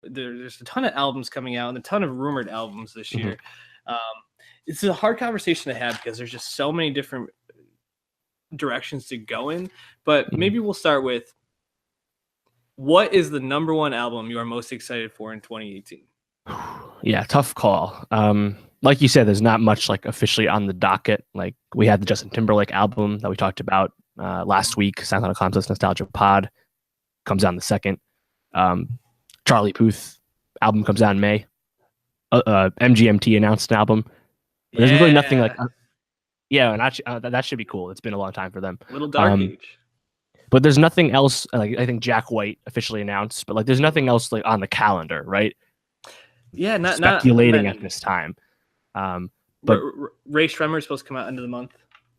there's a ton of albums coming out and a ton of rumored albums this year. It's a hard conversation to have because there's just so many different directions to go in. But maybe we'll start with, what is the number one album you are most excited for in 2018? Yeah, tough call. Like you said, there's not much like officially on the docket. Like we had the Justin Timberlake album that we talked about last week. Soundcloud.com's Nostalgia Pod comes out in the second. Charlie Puth album comes out in May. MGMT announced an album. There's really nothing like, and that should be cool. It's been a long time for them. Little Dark Age. But there's nothing else. Like I think Jack White officially announced, but like there's nothing else like on the calendar, right? Yeah, not speculating at this time. But Ray Shremmer is supposed to come out end of the month.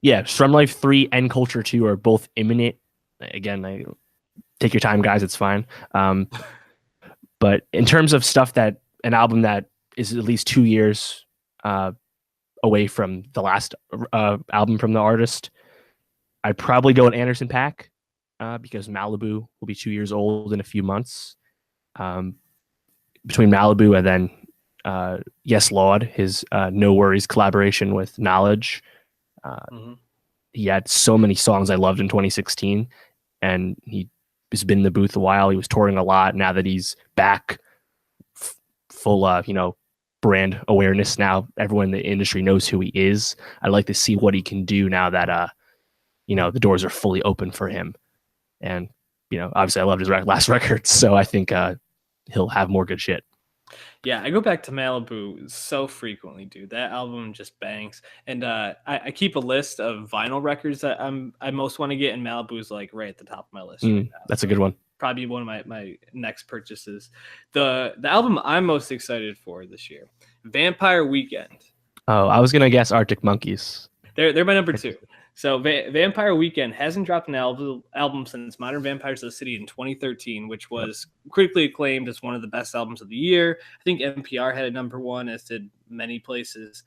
Yeah, Strum Life 3 and Culture 2 are both imminent. Again, take your time, guys. It's fine. But in terms of stuff that an album that is at least 2 years away from the last album from the artist, I'd probably go with Anderson .Paak because Malibu will be 2 years old in a few months. Between Malibu and then Yes Lord, his No Worries collaboration with Knowledge. He had so many songs I loved in 2016, and he has been in the booth a while. He was touring a lot. Now that he's back, full brand awareness. Now everyone in the industry knows who he is. I'd like to see what he can do now that the doors are fully open for him. And obviously I loved his last records, so I think he'll have more good shit. Yeah, I go back to Malibu so frequently, dude. That album just bangs. And I keep a list of vinyl records that I most want to get, and Malibu's like right at the top of my list right now. That's a good one. Probably one of my next purchases. The album I'm most excited for this year, Vampire Weekend. Oh, I was gonna guess Arctic Monkeys. They're my number 2. So Vampire Weekend hasn't dropped an album since Modern Vampires of the City in 2013, which was critically acclaimed as one of the best albums of the year. I think NPR had it number 1, as did many places.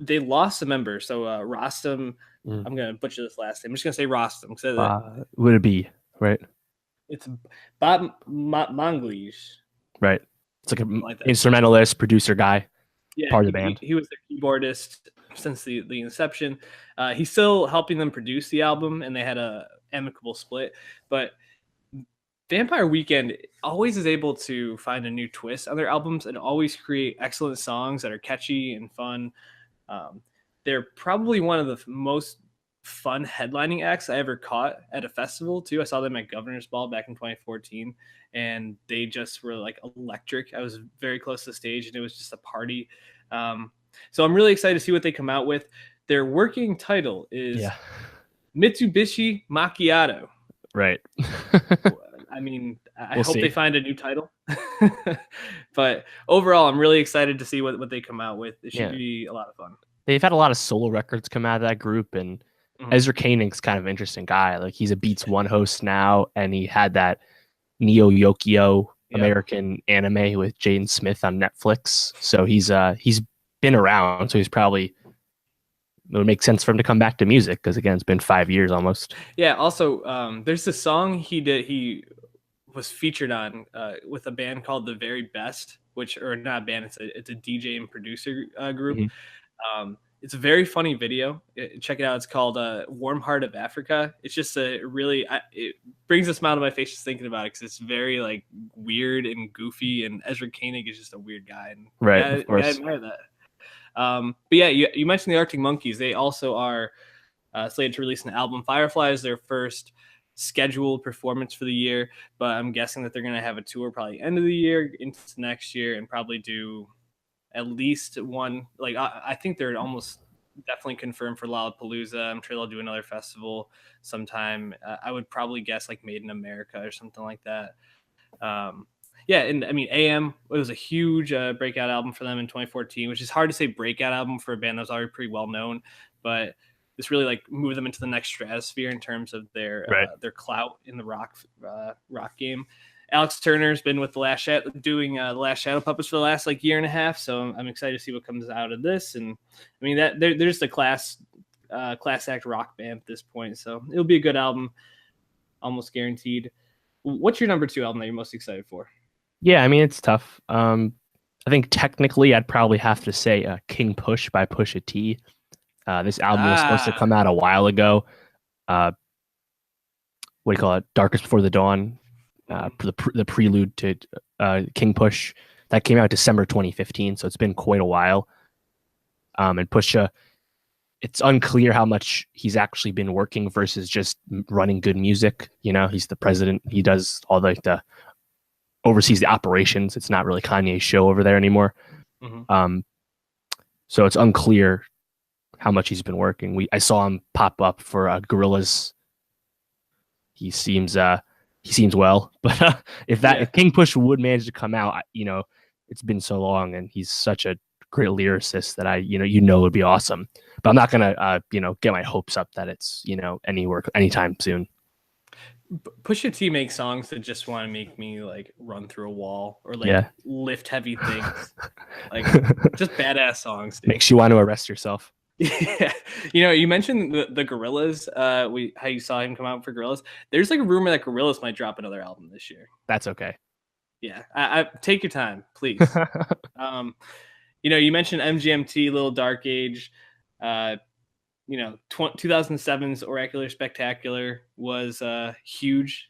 They lost a member, so Rostam. I'm going to butcher this last name. I'm just going to say Rostam. Would it be, right? It's Bob Monglish. Right. It's like an instrumentalist, producer guy. Yeah, part of the band. He was their keyboardist since the inception. He's still helping them produce the album, and they had a amicable split. But Vampire Weekend always is able to find a new twist on their albums and always create excellent songs that are catchy and fun. They're probably one of the most fun headlining acts I ever caught at a festival too. I saw them at Governor's Ball back in 2014, and they just were like electric. I was very close to the stage, and it was just a party. So I'm really excited to see what they come out with. Their working title is Mitsubishi Macchiato. Right. I mean, I hope they find a new title. But overall, I'm really excited to see what they come out with. It should be a lot of fun. They've had a lot of solo records come out of that group, and Ezra Koenig's kind of an interesting guy. Like, he's a Beats One host now, and he had that Neo Yokio American anime with Jaden Smith on Netflix. So he's been around, so it would make sense for him to come back to music, because again, it's been 5 years almost. Yeah. Also, there's this song he was featured on with a band called The Very Best, or not a band, it's a DJ and producer group. It's a very funny video. Check it out. It's called Warm Heart of Africa. It's just it brings a smile to my face just thinking about it, because it's very like weird and goofy, and Ezra Koenig is just a weird guy. And right. Of course. I admire that. But yeah, you mentioned the Arctic Monkeys. They also are slated to release an album. Firefly is their first scheduled performance for the year, but I'm guessing that they're going to have a tour probably end of the year into next year, and probably do at least one. Like, I think they're almost definitely confirmed for Lollapalooza. I'm sure they'll do another festival sometime. I would probably guess like Made in America or something like that. Yeah, and I mean, AM, it was a huge breakout album for them in 2014, which is hard to say breakout album for a band that was already pretty well known, but this really like moved them into the next stratosphere in terms of their clout in the rock game. Alex Turner's been with doing the Last Shadow Puppets for the last like year and a half, so I'm excited to see what comes out of this. And I mean, that they're just a class act rock band at this point, so it'll be a good album, almost guaranteed. What's your number 2 album that you're most excited for? Yeah, I mean it's tough. I think technically I'd probably have to say King Push by Pusha T. This album was supposed to Ah, come out a while ago. Uh, what do you call it? Darkest Before the Dawn, mhm. the prelude to King Push. That came out December 2015, so it's been quite a while. And Pusha, it's unclear how much he's actually been working versus just running good music. You know, he's the president. He does all the oversees the operations. It's not really Kanye's show over there anymore. Mhm. Um, so it's unclear how much he's been working. I saw him pop up for Gorillas. He seems well, but Yeah. if King Push would manage to come out, you know, it's been so long, and he's such a great lyricist that it would be awesome. But I'm not gonna get my hopes up that it's anywhere anytime soon. Pusha T makes songs that just want to make me like run through a wall or like Yeah, lift heavy things. Like just badass songs, dude. makes you want to arrest yourself. Yeah. You mentioned the Gorillas, how you saw him come out for Gorillas. There's like a rumor that Gorillas might drop another album this year. That's okay. Yeah. I take your time, please. Um, you mentioned MGMT, Little Dark Age. 2007's Oracular Spectacular was a huge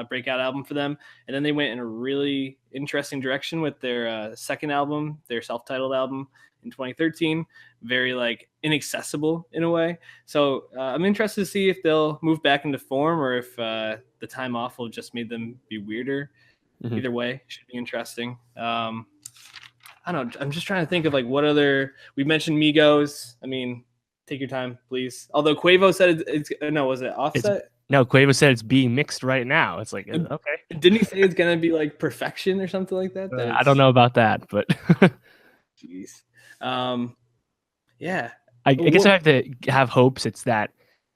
breakout album for them. And then they went in a really interesting direction with their second album, their self-titled album in 2013. Very like inaccessible in a way. So I'm interested to see if they'll move back into form or if the time off will just made them be weirder. Mm-hmm. Either way, should be interesting. I don't know. I'm just trying to think of like what other. We mentioned Migos. I mean, take your time, please. Although Quavo said it's no, was it It's Offset? no Quavo said it's being mixed right now. It's like okay. Didn't he say it's gonna be like perfection or something like that? That I don't it's know about that, but jeez. Um, yeah. I guess I have to have hopes. It's that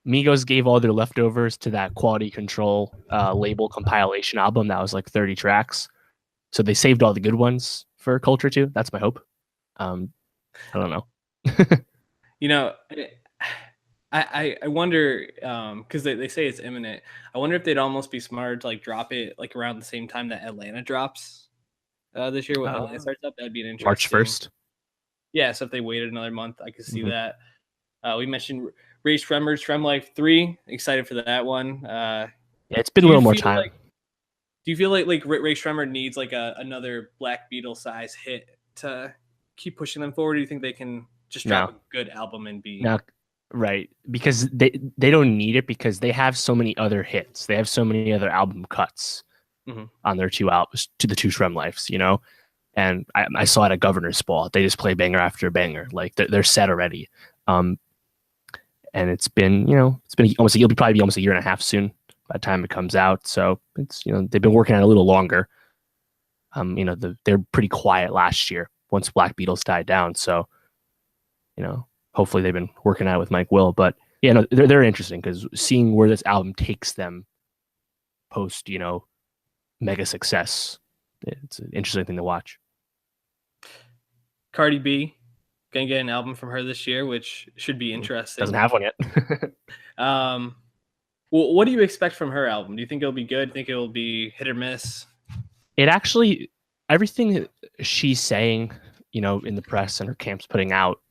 Migos gave all their leftovers to that Quality Control label compilation album that was like 30 tracks. So they saved all the good ones for Culture 2. That's my hope. I don't know. You know, I wonder because they say it's imminent. I wonder if they'd almost be smart to like drop it like around the same time that Atlanta drops this year. When Atlanta starts up, that'd be an March interesting. 1st. Yeah, so if they waited another month, I could see Mm-hmm. that. We mentioned Ray Shremmer's Shrem Life 3. Excited for that one. Yeah, it's been Do a you little more feel time. like do you feel like Ray Shremmer needs like another Black Beetle size hit to keep pushing them forward? Or do you think they can just drop No, a good album and be no, right? Because they don't need it because they have so many other hits. They have so many other album cuts Mhm. on their two albums, to the two Shrem Lives, And I saw it at Governor's Ball. They just play banger after banger. Like they're set already. And it's been almost it'll probably be almost a year and a half soon by the time it comes out. So it's they've been working on it a little longer. They're pretty quiet last year once Black Beatles died down. So hopefully they've been working on it with Mike Will. But yeah, no, they're interesting because seeing where this album takes them post mega success, it's an interesting thing to watch. Cardi B gonna get an album from her this year, which should be interesting. Doesn't have one yet. Well, what do you expect from her album? Do you think it'll be good? Do you think it'll be hit or miss? It actually, everything she's saying, in the press and her camp's putting out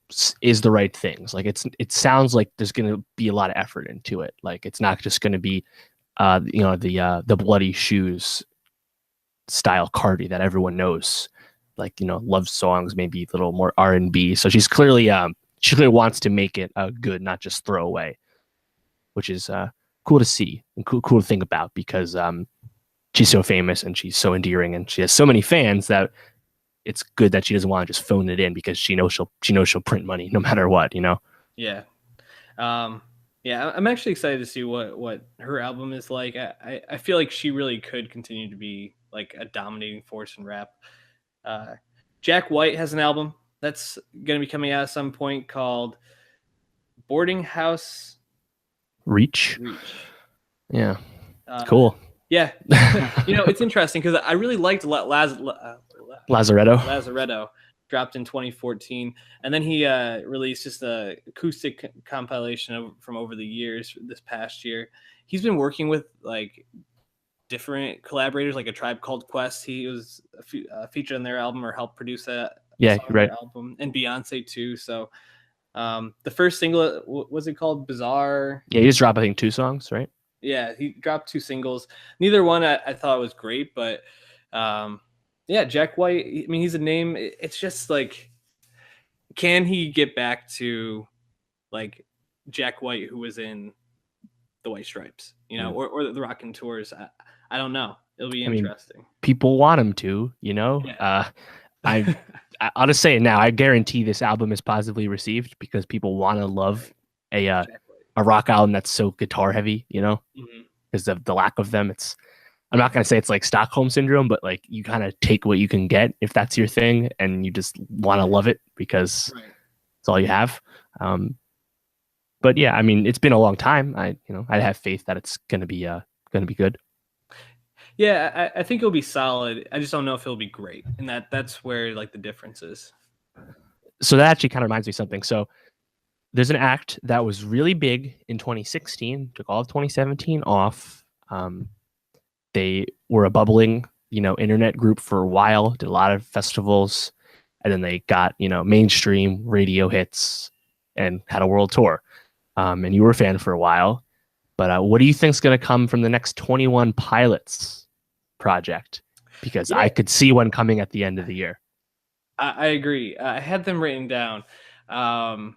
is the right things. Like it sounds like there's going to be a lot of effort into it. Like it's not just going to be, the bloody shoes style Cardi that everyone knows. Like love songs, maybe a little more R&B. So she clearly wants to make it good, not just throw away, which is cool to see and cool to think about because she's so famous and she's so endearing and she has so many fans that it's good that she doesn't want to just phone it in because she knows she'll print money no matter what. Yeah. Yeah, I'm actually excited to see what her album is like. I feel like she really could continue to be like a dominating force in rap. Jack White has an album that's going to be coming out at some point called Boarding House Reach. Yeah. Cool. Yeah. It's interesting because I really liked Lazaretto. Lazaretto dropped in 2014. And then he released just a acoustic compilation from over the years this past year. He's been working with like different collaborators, like A Tribe Called Quest. He was featured on their album or helped produce that Yeah, song on right. their album, and Beyonce too. So the first single, was it called Bizarre? Yeah, he just dropped, I think, 2 songs, right? Yeah, he dropped 2 singles. Neither one I thought was great, but yeah, Jack White, I mean, he's a name. It's just like, can he get back to like Jack White, who was in the White Stripes, or the Rockin' Tours? I don't know. It'll be interesting. Mean, people want him to, Yeah. I'll just say it now. I guarantee this album is positively received because people want to love a rock album that's so guitar heavy, because of the lack of them. I'm not going to say it's like Stockholm Syndrome, but like you kind of take what you can get if that's your thing and you just want to love it because it's all you have. But yeah, I mean, it's been a long time. I have faith that it's going to be good. Yeah, I think it'll be solid. I just don't know if it'll be great, and that's where like the difference is. So that actually kind of reminds me of something. So there's an act that was really big in 2016, took all of 2017 off. They were a bubbling, internet group for a while, did a lot of festivals, and then they got, mainstream radio hits and had a world tour. And you were a fan for a while. But what do you think is going to come from the next 21 Pilots project? Because I could see one coming at the end of the year. I agree. I had them written down. I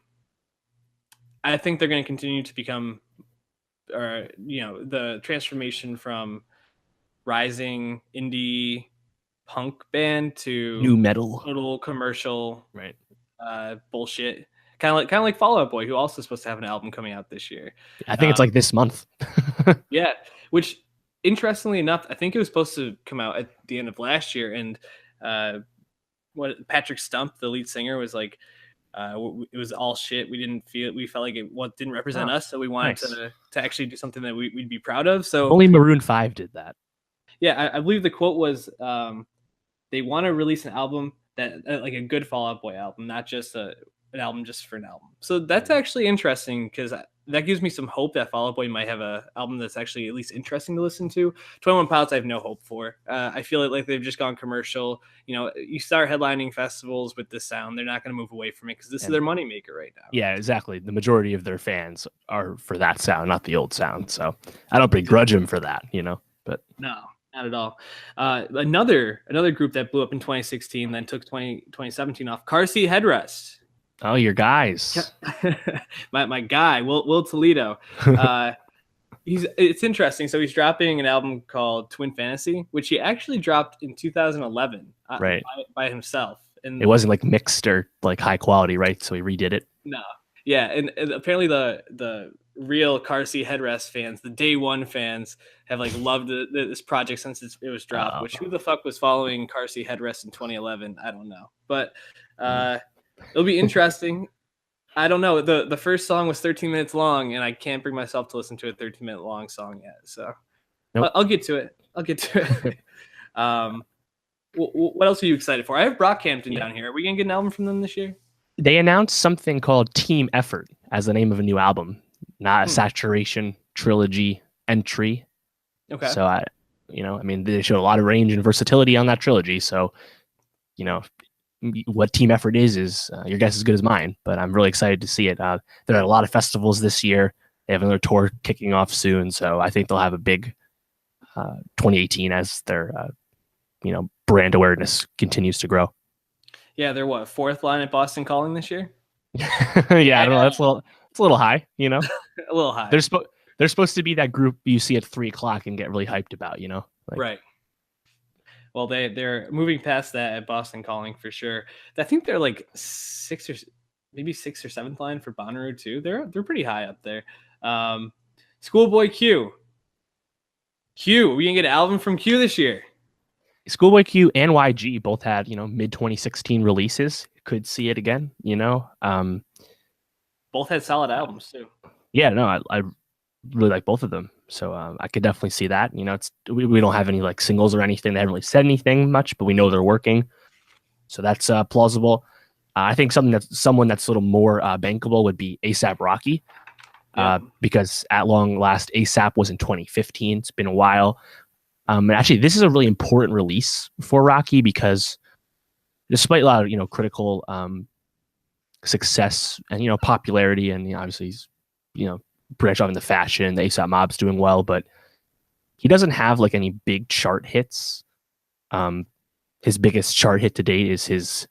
think they're going to continue to become, the transformation from rising indie punk band to new metal, total commercial, right? Bullshit. Kind of like Fall Out Boy, who also is supposed to have an album coming out this year. I think it's like this month. Yeah, which interestingly enough, I think it was supposed to come out at the end of last year, and what Patrick Stump, the lead singer, was like, it was all shit. We felt like it didn't represent us, so we wanted to actually do something that we'd be proud of. So only Maroon 5 did that. Yeah, I believe the quote was, they want to release an album that like a good Fall Out Boy album, not just an album just for an album. So that's actually interesting because that gives me some hope that Fall Out Boy might have an album that's actually at least interesting to listen to. 21 Pilots, I have no hope for. I feel like they've just gone commercial. You start headlining festivals with this sound, they're not going to move away from it because this is their moneymaker right now. Yeah, exactly. The majority of their fans are for that sound, not the old sound. So I don't begrudge them for that, but no. Not at all. Another group that blew up in 2016, then took 2017 off. Car Seat Headrest. Oh, your guys. my guy, Will Toledo. It's interesting. So he's dropping an album called Twin Fantasy, which he actually dropped in 2011, right, by himself. And it wasn't like mixed or like high quality, right? So he redid it. No, yeah, and apparently the real Car Seat Headrest fans, the day one fans, have like loved this project since it was dropped. Which, who the fuck was following Car Seat Headrest in 2011? I don't know, but it'll be interesting. I don't know. The first song was 13 minutes long, and I can't bring myself to listen to a 13-minute long song yet. So I'll get to it. What else are you excited for? I have Brockhampton down here. Are we gonna get an album from them this year? They announced something called Team Effort as the name of a new album, not a Saturation trilogy entry. Okay. So they showed a lot of range and versatility on that trilogy. So, what Team Effort is your guess as good as mine. But I'm really excited to see it. They're at a lot of festivals this year. They have another tour kicking off soon, so I think they'll have a big 2018 as their brand awareness continues to grow. Yeah, they're fourth line at Boston Calling this year. Yeah, I don't know. It's a little high, a little high. They're supposed to be that group you see at 3:00 and get really hyped about, Right. Well, they're moving past that at Boston Calling for sure. I think they're like sixth or seventh line for Bonnaroo too. They're pretty high up there. Schoolboy Q. We gonna get an album from Q this year. Schoolboy Q and YG both had mid 2016 releases. Could see it again. Both had solid albums too. Yeah, no, I really like both of them. So I could definitely see that. We don't have any like singles or anything. They haven't really said anything much, but we know they're working. So that's plausible. I think someone that's a little more bankable would be A$AP Rocky, because at long last A$AP was in 2015. It's been a while. And actually, this is a really important release for Rocky because despite a lot of critical success and popularity, and obviously he's branched off into fashion. The ASAP Mob's doing well, but he doesn't have like any big chart hits. His biggest chart hit to date is his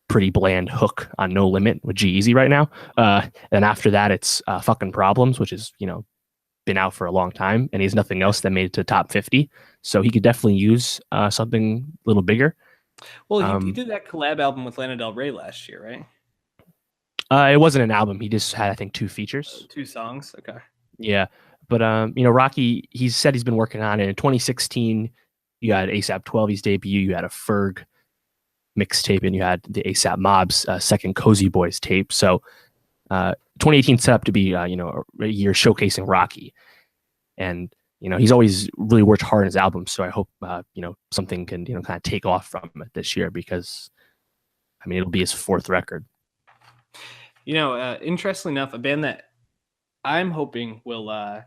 pretty bland hook on No Limit with G-Eazy right now. And after that, it's Fucking Problems, which is been out for a long time, and he has nothing else that made it to top 50. So he could definitely use something a little bigger. Well, he did that collab album with Lana Del Rey last year, right? It wasn't an album. He just had, I think, 2 features. 2 songs. Okay. Yeah. But, Rocky, he's said he's been working on it. In 2016, you had ASAP 12's debut. You had a Ferg mixtape, and you had the ASAP Mob's second Cozy Boys tape. So 2018 set up to be, a year showcasing Rocky. And, he's always really worked hard on his albums. So I hope, something can, kind of take off from it this year because, it'll be his 4th record. Interestingly enough, a band that I'm hoping will,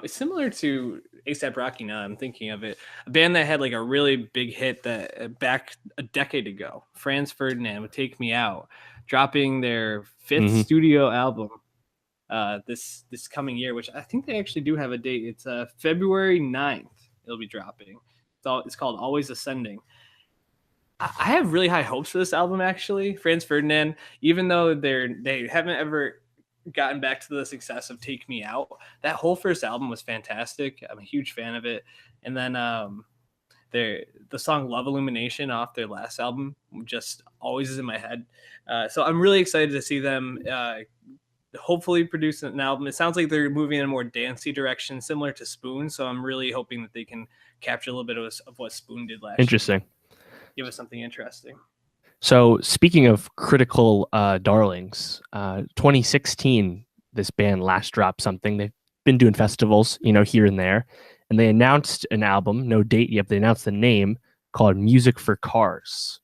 similar to ASAP Rocky. Now I'm thinking of it, a band that had like a really big hit that back a decade ago, Franz Ferdinand with "Take Me Out," dropping their 5th studio album this coming year, which I think they actually do have a date. It's February 9th. It'll be dropping. It's called Always Ascending. I have really high hopes for this album, actually. Franz Ferdinand, even though they haven't ever gotten back to the success of Take Me Out, that whole first album was fantastic. I'm a huge fan of it. And then the song Love Illumination off their last album just always is in my head. So I'm really excited to see them hopefully produce an album. It sounds like they're moving in a more dancey direction, similar to Spoon. So I'm really hoping that they can capture a little bit of what Spoon did last year. Interesting. Give us something interesting. So speaking of critical darlings, 2016, this band last dropped something. They've been doing festivals, here and there, and they announced an album, no date yet. They announced the name, called Music for Cars.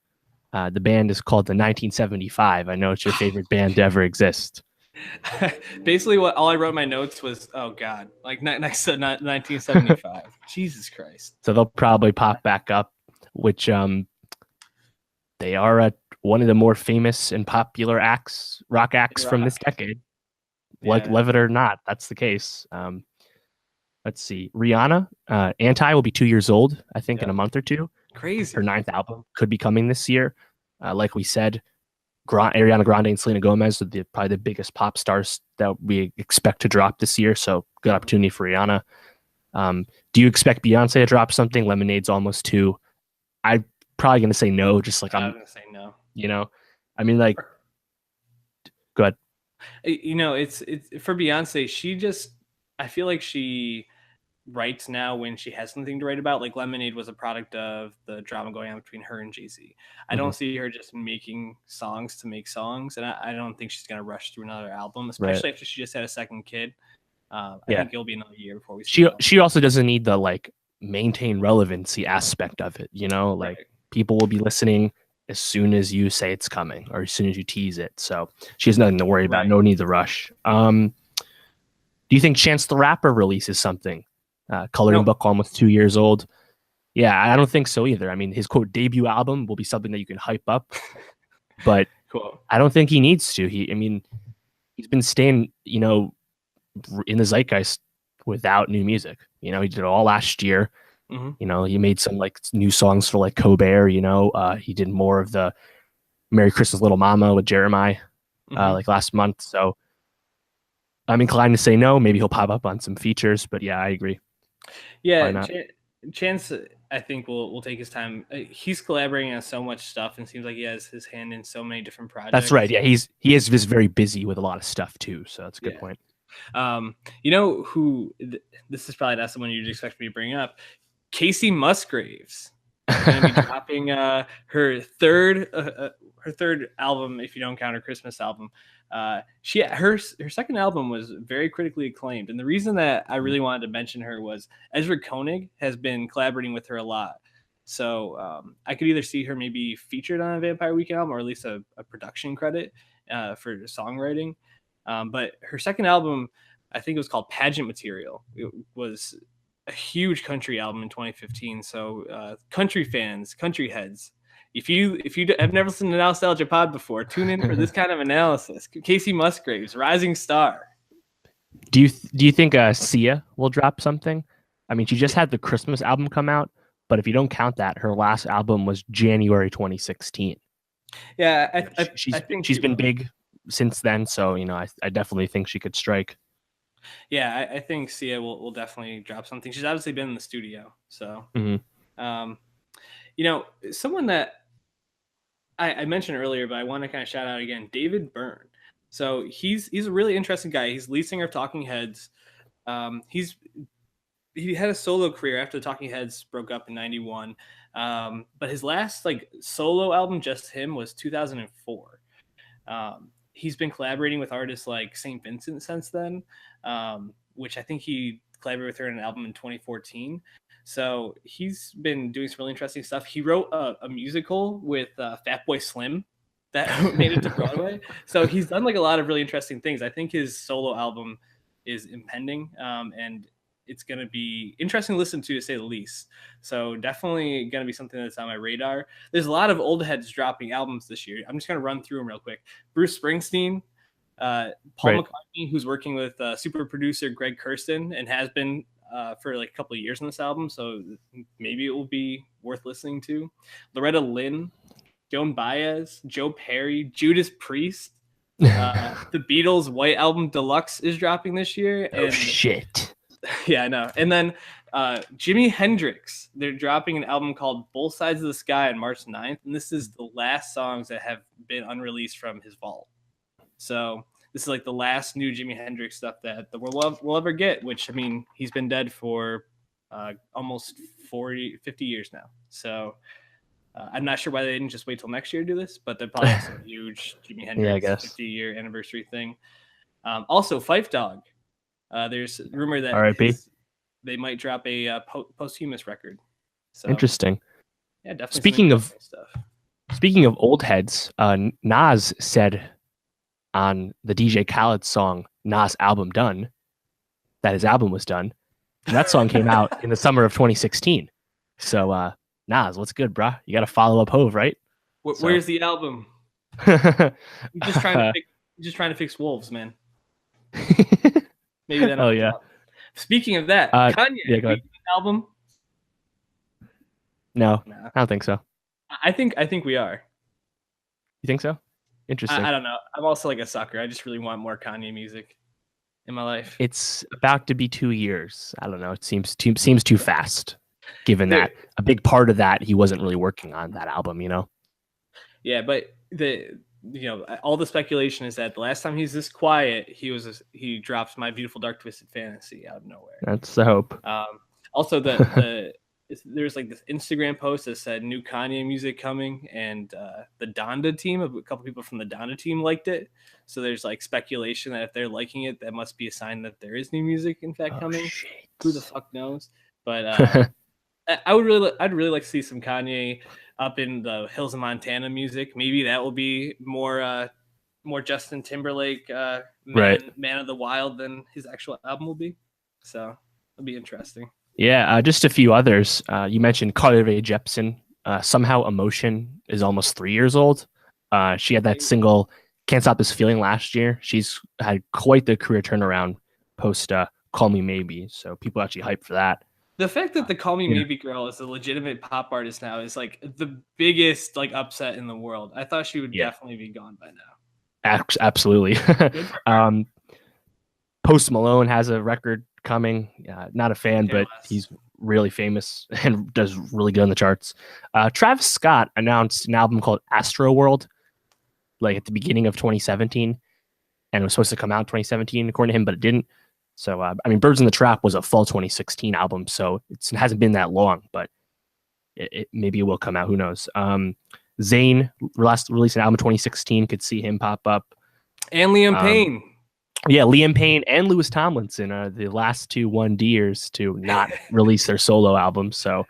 The band is called the 1975. I know it's your favorite band to ever exist. Basically, all I wrote in my notes was, "Oh God!" Like next to 1975. Jesus Christ! So they'll probably pop back up, which they are one of the more famous and popular rock acts from this decade. Like, love it or not, that's the case. Let's see. Rihanna, Anti will be 2 years old, I think, in a month or two. Crazy. Her 9th album could be coming this year. Like we said, Ariana Grande and Selena Gomez are probably the biggest pop stars that we expect to drop this year. So good opportunity for Rihanna. Do you expect Beyonce to drop something? Lemonade's almost 2. I'm probably going to say no, just like I'm going to say no. Like, go ahead. It's for Beyonce. I feel like she writes now when she has something to write about. Like Lemonade was a product of the drama going on between her and Jay-Z. I don't see her just making songs to make songs, and I don't think she's going to rush through another album, especially after she just had a second kid. I think it'll be another year before we see she also doesn't need the like maintain relevancy aspect of it, people will be listening as soon as you say it's coming or as soon as you tease it. So she has nothing to worry about. No need to rush. Do you think Chance the Rapper releases something? Coloring Book, almost 2 years old. Yeah, I don't think so either. His quote debut album will be something that you can hype up, but cool. I don't think he needs to. He's been staying, in the zeitgeist without new music. He did it all last year. He made some like new songs for like Colbert. He did more of the Merry Christmas Little Mama with Jeremiah like last month. So I'm inclined to say no. Maybe he'll pop up on some features, but yeah, I agree. Yeah, Chance, I think will take his time. He's collaborating on so much stuff, and seems like he has his hand in so many different projects. That's right. Yeah, he is just very busy with a lot of stuff too. So that's a good point. Who? This is probably not someone you'd expect me to bring up. Casey Musgraves going to be dropping her third album, if you don't count her Christmas album. Her second album was very critically acclaimed, and the reason that I really wanted to mention her was Ezra Koenig has been collaborating with her a lot. So I could either see her maybe featured on a Vampire Weekend album or at least a production credit for songwriting. But her second album, I think it was called Pageant Material. It was a huge country album in 2015. So country fans, country heads, if you have never listened to Nowstalgia Pod before, tune in for this kind of analysis. Casey Musgraves, Rising Star. Do you think Sia will drop something? I mean, she just had the Christmas album come out, but if you don't count that, her last album was January 2016. Yeah, she's I think she's been big since then, so I definitely think she could strike. Yeah, I think Sia will definitely drop something. She's obviously been in the studio, so someone that I mentioned earlier, but I want to kind of shout out again, David Byrne. So he's a really interesting guy. He's lead singer of Talking Heads. He had a solo career after the Talking Heads broke up in '91, but his last solo album, just him, was 2004. He's been collaborating with artists like St. Vincent since then, which I think he collaborated with her in an album in 2014. So he's been doing some really interesting stuff. He wrote a musical with Fatboy Slim that made it to Broadway. So he's done a lot of really interesting things. I think his solo album is impending, and it's going to be interesting to listen to say the least. So definitely going to be something that's on my radar. There's a lot of old heads dropping albums this year. I'm just going to run through them real quick. Bruce Springsteen, Paul McCartney, who's working with super producer Greg Kurstin and has been for a couple of years on this album. So maybe it will be worth listening to. Loretta Lynn, Joan Baez, Joe Perry, Judas Priest. The Beatles' White Album Deluxe is dropping this year. Oh, shit. Yeah, I know. And then Jimi Hendrix, they're dropping an album called Both Sides of the Sky on March 9th. And this is the last songs that have been unreleased from his vault. So this is the last new Jimi Hendrix stuff that the world will ever get, which, I mean, he's been dead for almost 50 years now. So I'm not sure why they didn't just wait till next year to do this, but they're probably have some huge Jimi Hendrix 50-year anniversary thing. Also, Phife Dawg. There's rumor that they might drop a posthumous record. So, interesting. Yeah, definitely. Speaking of old heads, Nas said on the DJ Khaled song "Nas Album Done" that his album was done. And that song came out in the summer of 2016. So Nas, what's good, bro? You got to follow up Hove, right? Where's the album? You're just trying to fix wolves, man. Maybe that. Oh yeah. Speaking of that, Kanye, go ahead. Album? No, I don't think so. I think we are. You think so? Interesting. I don't know. I'm also a sucker. I just really want more Kanye music in my life. It's about to be 2 years. I don't know. It seems too fast, given that a big part of that he wasn't really working on that album. Yeah, but all the speculation is that the last time he's this quiet, he drops My Beautiful Dark Twisted Fantasy out of nowhere. That's the hope. Also, there's this Instagram post that said new Kanye music coming, and the Donda team, a couple people from the Donda team liked it. So there's speculation that if they're liking it, that must be a sign that there is new music in fact coming. Shit. Who the fuck knows? But I'd really like to see some Kanye up in the Hills of Montana music. Maybe that will be more Justin Timberlake, Man of the Wild than his actual album will be. So it'll be interesting. Yeah, just a few others. You mentioned Carly Rae Jepsen. Somehow Emotion is almost 3 years old. She had that single Can't Stop This Feeling last year. She's had quite the career turnaround post Call Me Maybe. So people actually hyped for that. The fact that the Call Me Maybe girl is a legitimate pop artist now is the biggest upset in the world. I thought she would definitely be gone by now. Absolutely. Post Malone has a record coming. Not a fan, but he's really famous and does really good on the charts. Travis Scott announced an album called Astro World at the beginning of 2017, and it was supposed to come out in 2017 according to him, but it didn't. So, Birds in the Trap was a fall 2016 album, so it hasn't been that long, but maybe it will come out. Who knows? Zayn released an album in 2016. Could see him pop up. And Liam Payne. Yeah, Liam Payne and Louis Tomlinson are the last two 1Ders to not release their solo albums. So,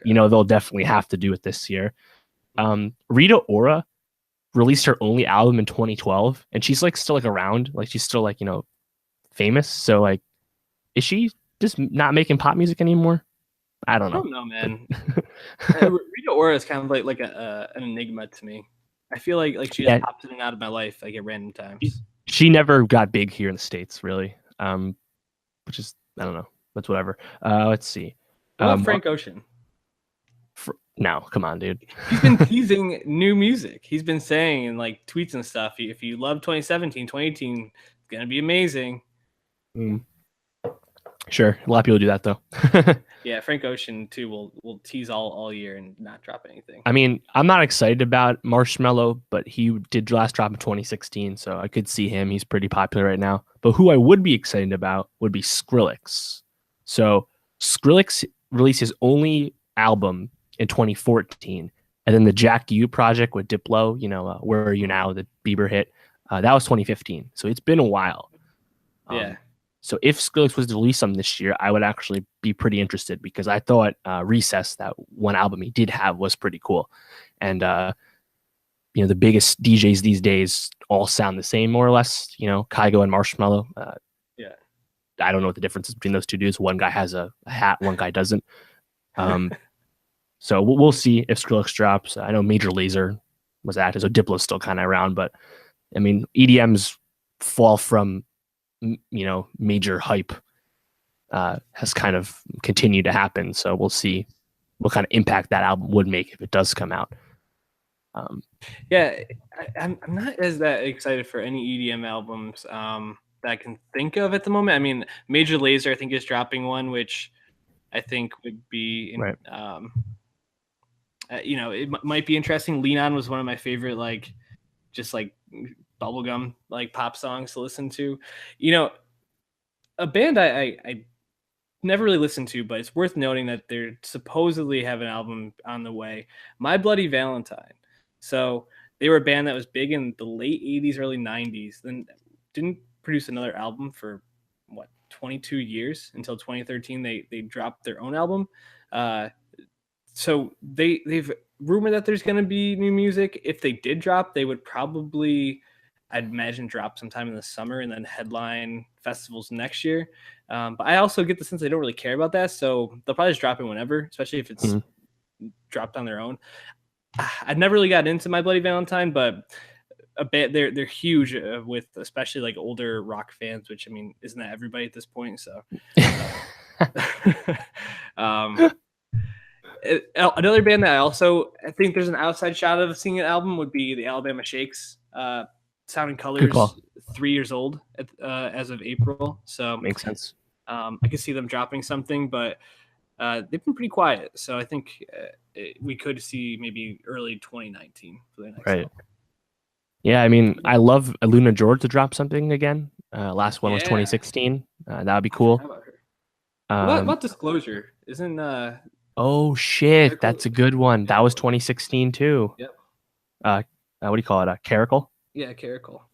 they'll definitely have to do it this year. Rita Ora released her only album in 2012, and she's still around. She's still famous. So is she just not making pop music anymore? I don't I know. don't know, But man. Rita Ora is kind of like an enigma to me. I feel like she just yeah, pops in and out of my life like at random she, times. she never got big here in the States, really. Which is, I don't know. That's whatever. Let's see. What about Mark, Frank Ocean? no, come on, dude. He's been teasing new music. He's been saying in like tweets and stuff, if you love 2017, 2018, it's gonna be amazing. Mm, sure, a lot of people do that though. Yeah, Frank Ocean too will tease all year and not drop anything. I mean, I'm not excited about Marshmello, but he did last drop in 2016, so I could see him. He's pretty popular right now. But who I would be excited about would be Skrillex. So Skrillex released his only album in 2014, and then the Jack U project with Diplo, Where Are You Now, the Bieber hit, that was 2015. So it's been a while. Yeah. So if Skrillex was to release some this year, I would actually be pretty interested because I thought Recess, that one album he did have, was pretty cool. And the biggest DJs these days all sound the same more or less. Kygo and Marshmello. Yeah. I don't know what the difference is between those two dudes. One guy has a hat, one guy doesn't. So we'll see if Skrillex drops. I know Major Lazer was active, so Diplo's still kind of around, but I mean EDM's fall from major hype has kind of continued to happen. So we'll see what kind of impact that album would make if it does come out. Yeah, I'm not as that excited for any EDM albums that I can think of at the moment. I mean, Major Lazer I think is dropping one, which I think would be, Right. It might be interesting. Lean On was one of my favorite, just bubblegum pop songs to listen to. A band I never really listened to, but it's worth noting that they're supposedly have an album on the way. My Bloody Valentine. So they were a band that was big in the late 80s, early 90s, then didn't produce another album for 22 years until 2013. They dropped their own album. So they've rumored that there's going to be new music. If they did drop, they would probably, I'd imagine, drop sometime in the summer and then headline festivals next year. But I also get the sense they don't really care about that, so they'll probably just drop it whenever, especially if it's dropped on their own. I've never really got into My Bloody Valentine, but a bit they're huge with especially older rock fans, which I mean, isn't that everybody at this point? So, another band that I think there's an outside shot of seeing an album would be the Alabama Shakes. Sound and Colors, 3 years old as of April, so makes sense. I could see them dropping something, but they've been pretty quiet. So I think we could see maybe early 2019 for the next album. Yeah, I mean, I love Luna George to drop something again. Last one was 2016. That would be cool. What about Disclosure? Isn't oh shit, that's a good one. That was 2016 too. Yep. What do you call it? Caracal? Yeah, Caracal.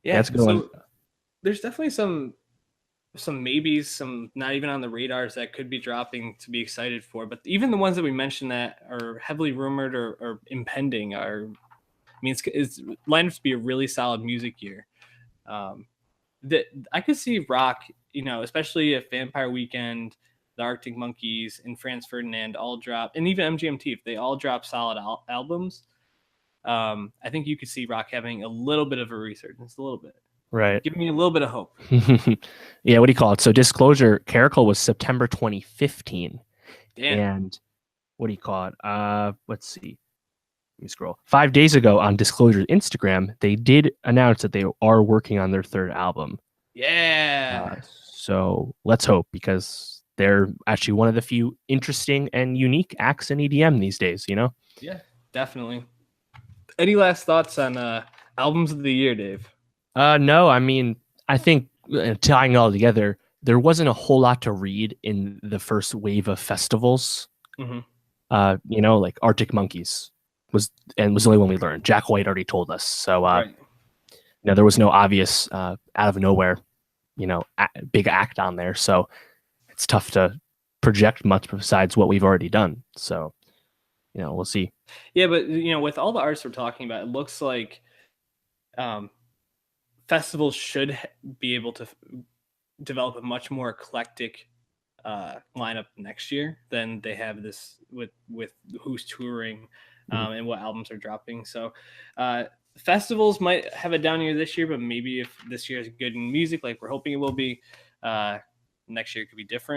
Yeah, that's a good one. There's definitely some maybes, some not even on the radars that could be dropping to be excited for. But even the ones that we mentioned that are heavily rumored or impending are, I mean, it's lined up to be a really solid music year. That I could see rock, especially if Vampire Weekend, the Arctic Monkeys, and Franz Ferdinand all drop, and even MGMT, if they all drop solid albums, I think you could see rock having a little bit of a resurgence, a little bit. Right. Give me a little bit of hope. Yeah, what do you call it? So Disclosure, Caracal was September 2015. Damn. And what do you call it? Let's see. Let me scroll. 5 days ago on Disclosure's Instagram, they did announce that they are working on their third album. Yeah. So let's hope, because they're actually one of the few interesting and unique acts in EDM these days, Yeah, definitely. Any last thoughts on albums of the year, Dave? No, I mean, I think tying it all together, there wasn't a whole lot to read in the first wave of festivals. Like Arctic Monkeys was the only one we learned. Jack White already told us. So, right. There was no obvious out of nowhere, big act on there. So it's tough to project much besides what we've already done. So, we'll see. Yeah, but with all the artists we're talking about, it looks like festivals should be able to develop a much more eclectic lineup next year than they have this with who's touring and what albums are dropping. So festivals might have a down year this year, but maybe if this year is good in music, like we're hoping it will be, next year could be different.